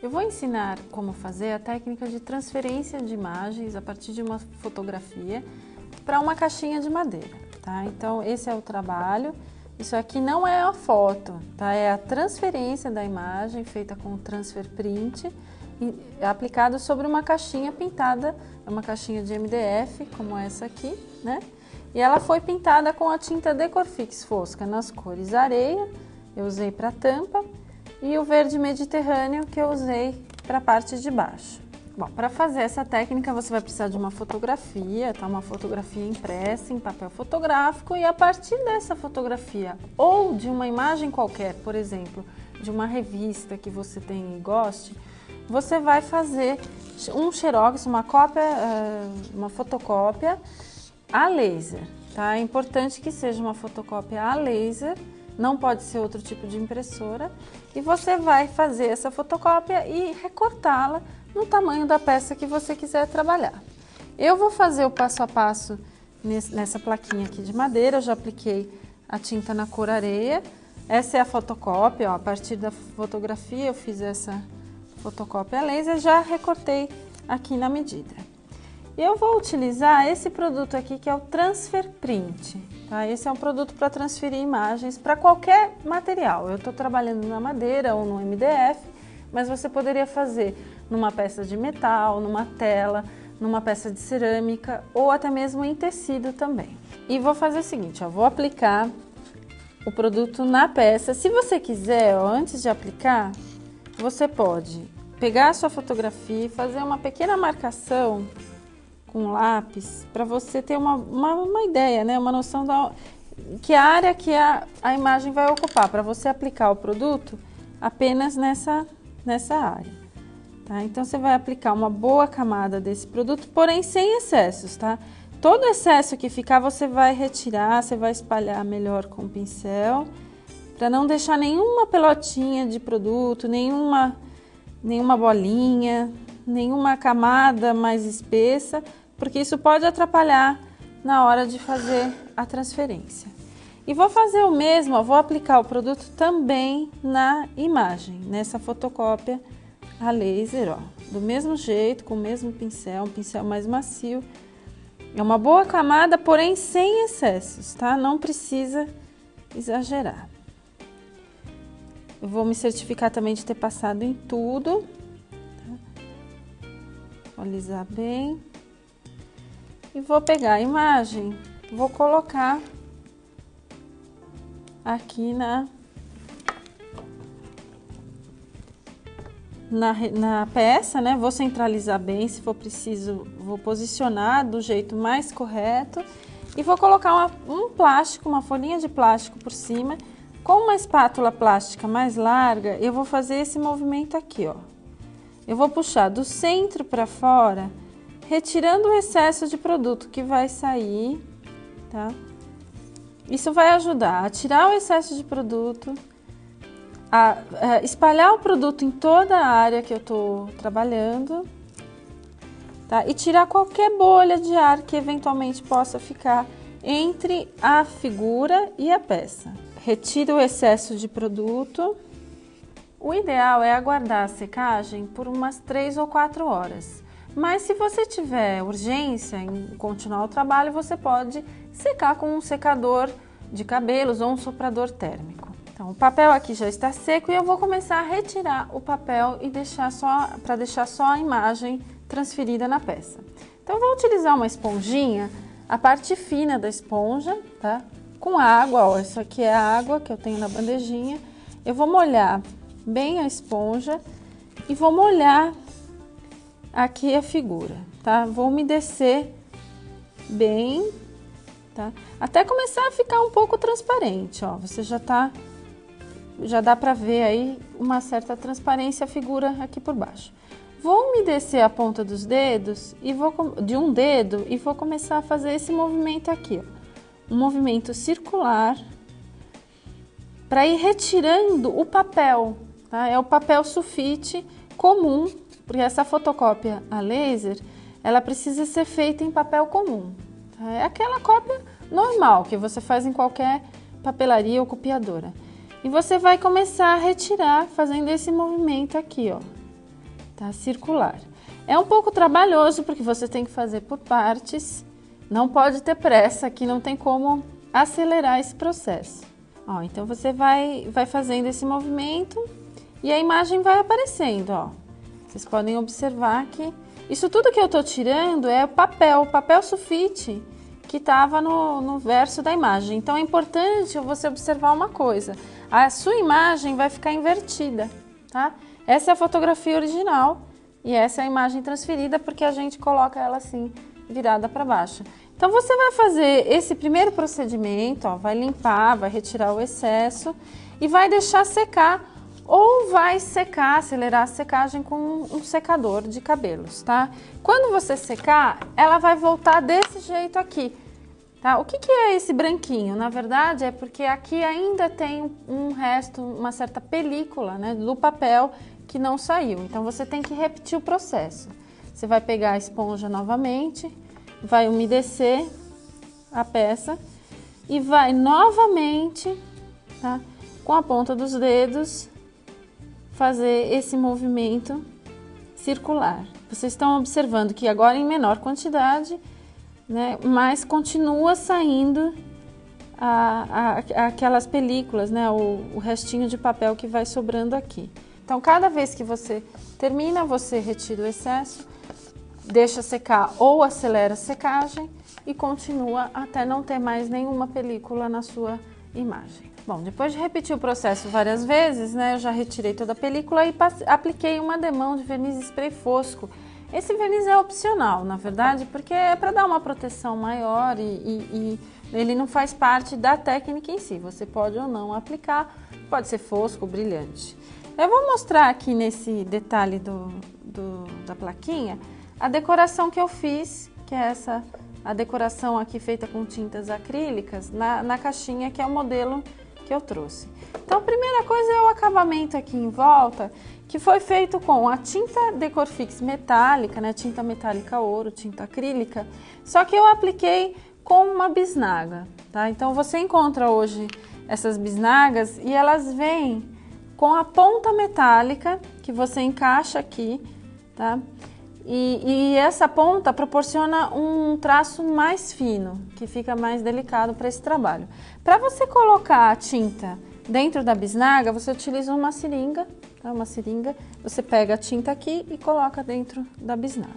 Eu vou ensinar como fazer a técnica de transferência de imagens a partir de uma fotografia para uma caixinha de madeira, tá? Então, esse é o trabalho. Isso aqui não é a foto, tá? É a transferência da imagem feita com o transfer print aplicado sobre uma caixinha pintada, é uma caixinha de MDF, como essa aqui, né? E ela foi pintada com a tinta Decorfix fosca nas cores areia, eu usei para tampa, e o verde mediterrâneo que eu usei para a parte de baixo. Bom, para fazer essa técnica você vai precisar de uma fotografia, tá? Uma fotografia impressa em papel fotográfico, e a partir dessa fotografia ou de uma imagem qualquer, por exemplo, de uma revista que você tem e goste, você vai fazer um xerox, uma cópia, uma fotocópia a laser, tá? É importante que seja uma fotocópia a laser, não pode ser outro tipo de impressora, e você vai fazer essa fotocópia e recortá-la no tamanho da peça que você quiser trabalhar. Eu vou fazer o passo a passo nessa plaquinha aqui de madeira, eu já apliquei a tinta na cor areia. Essa é a fotocópia, ó, a partir da fotografia eu fiz essa fotocópia a laser, já recortei aqui na medida. Eu vou utilizar esse produto aqui que é o Transfer Print, tá? Esse é um produto para transferir imagens para qualquer material. Eu estou trabalhando na madeira ou no MDF, mas você poderia fazer numa peça de metal, numa tela, numa peça de cerâmica ou até mesmo em tecido também. E vou fazer o seguinte, ó, vou aplicar o produto na peça. Se você quiser, ó, antes de aplicar, você pode pegar a sua fotografia e fazer uma pequena marcação com lápis para você ter uma ideia, né? Uma noção da que a área que a imagem vai ocupar, para você aplicar o produto apenas nessa área, tá? Então você vai aplicar uma boa camada desse produto, porém sem excessos, tá? Todo excesso que ficar você vai retirar, você vai espalhar melhor com o pincel, para não deixar nenhuma pelotinha de produto, nenhuma bolinha, nenhuma camada mais espessa, porque isso pode atrapalhar na hora de fazer a transferência. E vou fazer o mesmo, ó, vou aplicar o produto também na imagem, nessa fotocópia a laser, ó, do mesmo jeito, com o mesmo pincel, um pincel mais macio. É uma boa camada, porém sem excessos, tá? Não precisa exagerar. Eu vou me certificar também de ter passado em tudo, tá? Vou alisar bem. E vou pegar a imagem, vou colocar aqui na peça, né? Vou centralizar bem, se for preciso, vou posicionar do jeito mais correto e vou colocar um plástico, uma folhinha de plástico por cima. Com uma espátula plástica mais larga, eu vou fazer esse movimento aqui, ó. Eu vou puxar do centro para fora, retirando o excesso de produto que vai sair, tá? Isso vai ajudar a tirar o excesso de produto, a espalhar o produto em toda a área que eu tô trabalhando, tá? E tirar qualquer bolha de ar que eventualmente possa ficar entre a figura e a peça. Retira o excesso de produto. O ideal é aguardar a secagem por umas 3 ou 4 horas. Mas se você tiver urgência em continuar o trabalho, você pode secar com um secador de cabelos ou um soprador térmico. Então, o papel aqui já está seco e eu vou começar a retirar o papel e deixar só a imagem transferida na peça. Então, eu vou utilizar uma esponjinha, a parte fina da esponja, tá? Com água, ó, isso aqui é a água que eu tenho na bandejinha. Eu vou molhar bem a esponja e vou molhar aqui a figura, tá? Vou umedecer bem, tá? Até começar a ficar um pouco transparente, ó. Você já dá pra ver aí uma certa transparência a figura aqui por baixo. Vou umedecer a ponta dos dedos de um dedo e vou começar a fazer esse movimento aqui, ó. Um movimento circular para ir retirando o papel, tá? É o papel sulfite comum, porque essa fotocópia a laser, ela precisa ser feita em papel comum, tá? É aquela cópia normal que você faz em qualquer papelaria ou copiadora. E você vai começar a retirar fazendo esse movimento aqui, ó. tá? Circular. É um pouco trabalhoso porque você tem que fazer por partes, não pode ter pressa, aqui não tem como acelerar esse processo. Ó, então você vai fazendo esse movimento e a imagem vai aparecendo, ó. Vocês podem observar que isso tudo que eu tô tirando é o papel sulfite que estava no verso da imagem. Então é importante você observar uma coisa, a sua imagem vai ficar invertida, tá? Essa é a fotografia original e essa é a imagem transferida porque a gente coloca ela assim, virada para baixo. Então você vai fazer esse primeiro procedimento, ó, vai limpar, vai retirar o excesso e vai deixar secar ou vai secar, acelerar a secagem com um secador de cabelos, tá? Quando você secar, ela vai voltar desse jeito aqui, tá? O que é esse branquinho? Na verdade é porque aqui ainda tem um resto, uma certa película, né, do papel que não saiu. Então você tem que repetir o processo. Você vai pegar a esponja novamente, vai umedecer a peça e vai novamente, tá, com a ponta dos dedos fazer esse movimento circular. Vocês estão observando que agora em menor quantidade, né, mas continua saindo aquelas películas, né, o restinho de papel que vai sobrando aqui. Então, cada vez que você termina, você retira o excesso, deixa secar ou acelera a secagem e continua até não ter mais nenhuma película na sua imagem. Bom, depois de repetir o processo várias vezes, né, eu já retirei toda a película e apliquei uma demão de verniz spray fosco. Esse verniz é opcional, na verdade, porque é para dar uma proteção maior e ele não faz parte da técnica em si. Você pode ou não aplicar, pode ser fosco ou brilhante. Eu vou mostrar aqui nesse detalhe da plaquinha a decoração que eu fiz, que é a decoração aqui feita com tintas acrílicas na caixinha, que é o modelo que eu trouxe. Então, a primeira coisa é o acabamento aqui em volta, que foi feito com a tinta Decorfix metálica, né, tinta metálica ouro, tinta acrílica, só que eu apliquei com uma bisnaga, tá? Então, você encontra hoje essas bisnagas e elas vêm com a ponta metálica que você encaixa aqui, tá? E essa ponta proporciona um traço mais fino, que fica mais delicado para esse trabalho. Para você colocar a tinta dentro da bisnaga, você utiliza uma seringa, tá? Uma seringa, você pega a tinta aqui e coloca dentro da bisnaga.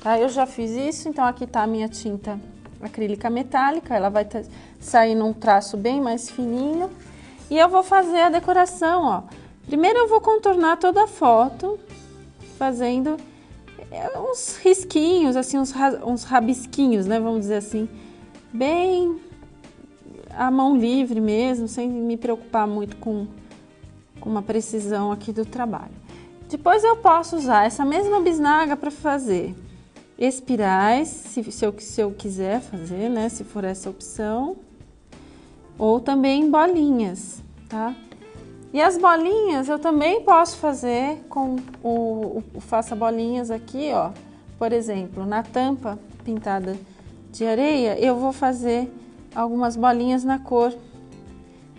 Tá? Eu já fiz isso, então aqui está a minha tinta acrílica metálica, ela vai sair num traço bem mais fininho. E eu vou fazer a decoração, ó. Primeiro eu vou contornar toda a foto, fazendo uns risquinhos, assim, uns rabisquinhos, né, vamos dizer assim, bem à mão livre mesmo, sem me preocupar muito com uma precisão aqui do trabalho. Depois eu posso usar essa mesma bisnaga para fazer espirais, se eu quiser fazer, né, se for essa opção, ou também bolinhas, tá? E as bolinhas eu também posso fazer com o faça bolinhas aqui, ó. Por exemplo, na tampa pintada de areia, eu vou fazer algumas bolinhas na cor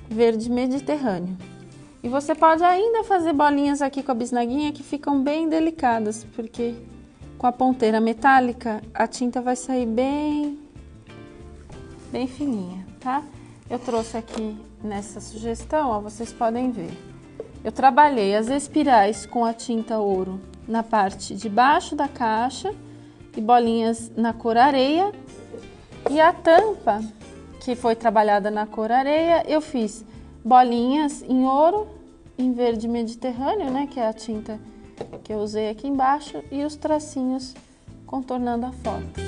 verde mediterrâneo. E você pode ainda fazer bolinhas aqui com a bisnaguinha que ficam bem delicadas, porque com a ponteira metálica a tinta vai sair bem fininha, tá? Eu trouxe aqui nessa sugestão, ó, vocês podem ver. Eu trabalhei as espirais com a tinta ouro na parte de baixo da caixa e bolinhas na cor areia. E a tampa, que foi trabalhada na cor areia, eu fiz bolinhas em ouro, em verde mediterrâneo, né, que é a tinta que eu usei aqui embaixo, e os tracinhos contornando a foto.